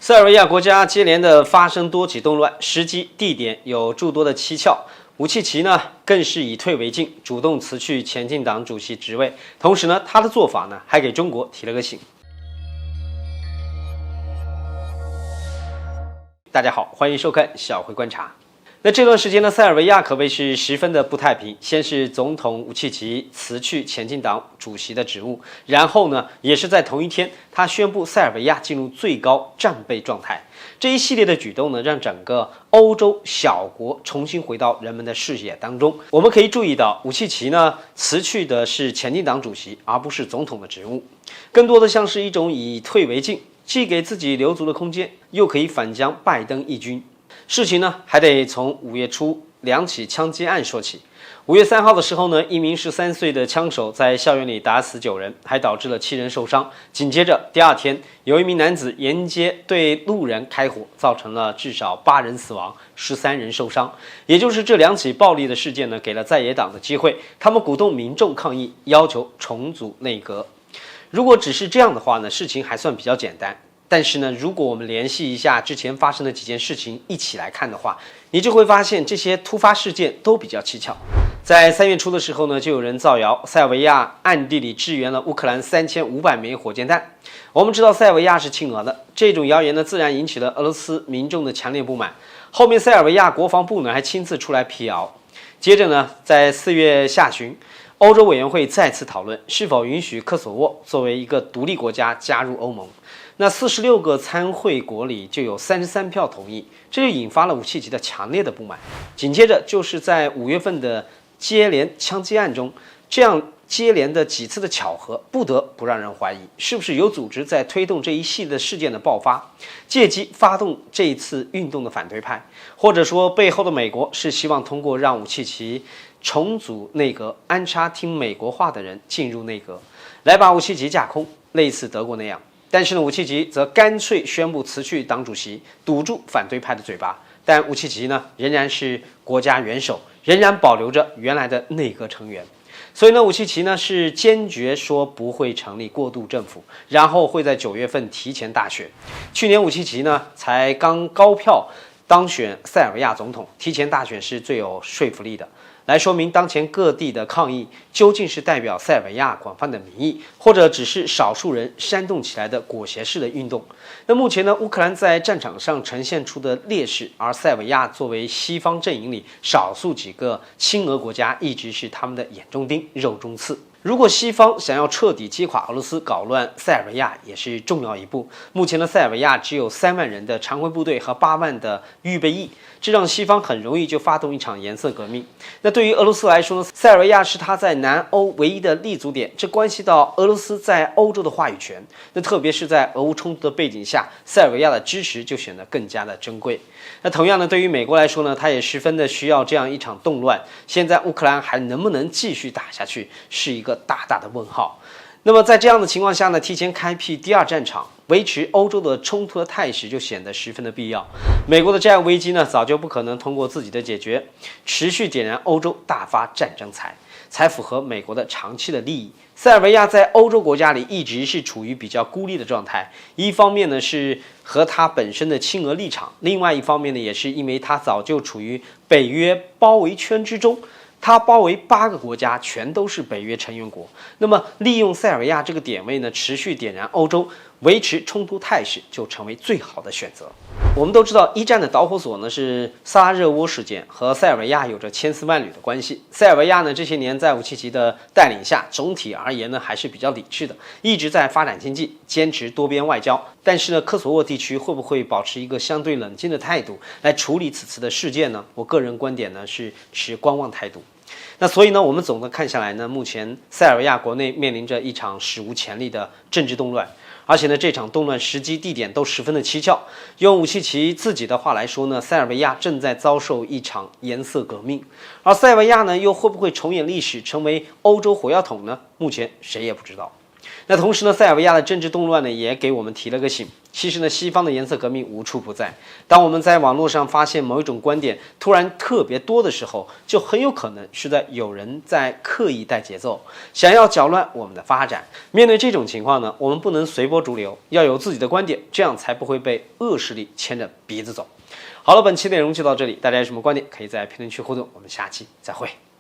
塞尔维亚国家接连的发生多起动乱，时机、地点有诸多的蹊跷。武契奇呢，更是以退为进，主动辞去前进党主席职位。同时呢，他的做法呢，还给中国提了个醒。大家好，欢迎收看小辉观察。那这段时间呢，塞尔维亚可谓是十分的不太平。先是总统武契奇辞去前进党主席的职务，然后呢，也是在同一天，他宣布塞尔维亚进入最高战备状态。这一系列的举动呢，让整个欧洲小国重新回到人们的视野当中。我们可以注意到，武契奇呢辞去的是前进党主席，而不是总统的职务，更多的像是一种以退为进，既给自己留足了空间，又可以反将拜登一军。事情呢，还得从5月初2起枪击案说起。5月3号的时候呢，一名13岁的枪手在校园里打死9人，还导致了7人受伤。紧接着第二天，有一名男子沿街对路人开火，造成了至少8人死亡，13人受伤。也就是这2起暴力的事件呢，给了在野党的机会，他们鼓动民众抗议，要求重组内阁。如果只是这样的话呢，事情还算比较简单。但是呢，如果我们联系一下之前发生的几件事情一起来看的话，你就会发现这些突发事件都比较蹊跷。在3月初的时候呢，就有人造谣塞尔维亚暗地里支援了乌克兰3500枚火箭弹。我们知道塞尔维亚是亲俄的，这种谣言呢，自然引起了俄罗斯民众的强烈不满。后面塞尔维亚国防部呢还亲自出来辟谣。接着呢，在4月下旬，欧洲委员会再次讨论是否允许科索沃作为一个独立国家加入欧盟。那46个参会国里就有33票同意，这就引发了武契奇的强烈的不满。紧接着就是在5月份的接连枪击案中，这样接连的几次的巧合，不得不让人怀疑是不是有组织在推动这一系列事件的爆发，借机发动这一次运动的反对派，或者说背后的美国是希望通过让武契奇重组内阁，安插听美国话的人进入内阁，来把武契奇架空，类似德国那样。但是呢，武契奇则干脆宣布辞去党主席，堵住反对派的嘴巴。但武契奇呢，仍然是国家元首，仍然保留着原来的内阁成员。所以呢，武契奇呢是坚决说不会成立过渡政府，然后会在9月份提前大选。去年武契奇呢才刚高票当选塞尔维亚总统，提前大选是最有说服力的，来说明当前各地的抗议究竟是代表塞尔维亚广泛的民意，或者只是少数人煽动起来的裹挟式的运动。那目前呢，乌克兰在战场上呈现出的劣势，而塞尔维亚作为西方阵营里少数几个亲俄国家，一直是他们的眼中钉、肉中刺。如果西方想要彻底击垮俄罗斯、搞乱塞尔维亚，也是重要一步。目前的塞尔维亚只有3万人的常规部队和8万的预备役，这让西方很容易就发动一场颜色革命。那对于俄罗斯来说呢，塞尔维亚是他在南欧唯一的立足点，这关系到俄罗斯在欧洲的话语权。那特别是在俄乌冲突的背景下，塞尔维亚的支持就显得更加的珍贵。那同样呢，对于美国来说呢，他也十分的需要这样一场动乱。现在乌克兰还能不能继续打下去，是一个大大的问号。那么在这样的情况下呢，提前开辟第2战场，维持欧洲的冲突的态势就显得十分的必要。美国的债务危机呢，早就不可能通过自己的解决，持续点燃欧洲大发战争财，才符合美国的长期的利益。塞尔维亚在欧洲国家里一直是处于比较孤立的状态，一方面呢是和他本身的亲俄立场，另外一方面呢也是因为他早就处于北约包围圈之中。它包围8个国家，全都是北约成员国。那么，利用塞尔维亚这个点位呢，持续点燃欧洲，维持冲突态势，就成为最好的选择。我们都知道，一战的导火索呢是萨拉热窝事件，和塞尔维亚有着千丝万缕的关系。塞尔维亚呢这些年在武契奇的带领下，总体而言呢还是比较理智的，一直在发展经济，坚持多边外交。但是呢，科索沃地区会不会保持一个相对冷静的态度来处理此次的事件呢？我个人观点呢是持观望态度。那所以呢，我们总的看下来呢，目前塞尔维亚国内面临着一场史无前例的政治动乱，而且呢，这场动乱时机、地点都十分的蹊跷。用武契奇自己的话来说呢，塞尔维亚正在遭受一场颜色革命，而塞尔维亚呢，又会不会重演历史，成为欧洲火药桶呢？目前谁也不知道。那同时呢，塞尔维亚的政治动乱呢，也给我们提了个醒。其实呢，西方的颜色革命无处不在。当我们在网络上发现某一种观点突然特别多的时候，就很有可能是有人在刻意带节奏，想要搅乱我们的发展。面对这种情况呢，我们不能随波逐流，要有自己的观点，这样才不会被恶势力牵着鼻子走。好了，本期内容就到这里，大家有什么观点可以在评论区互动，我们下期再会。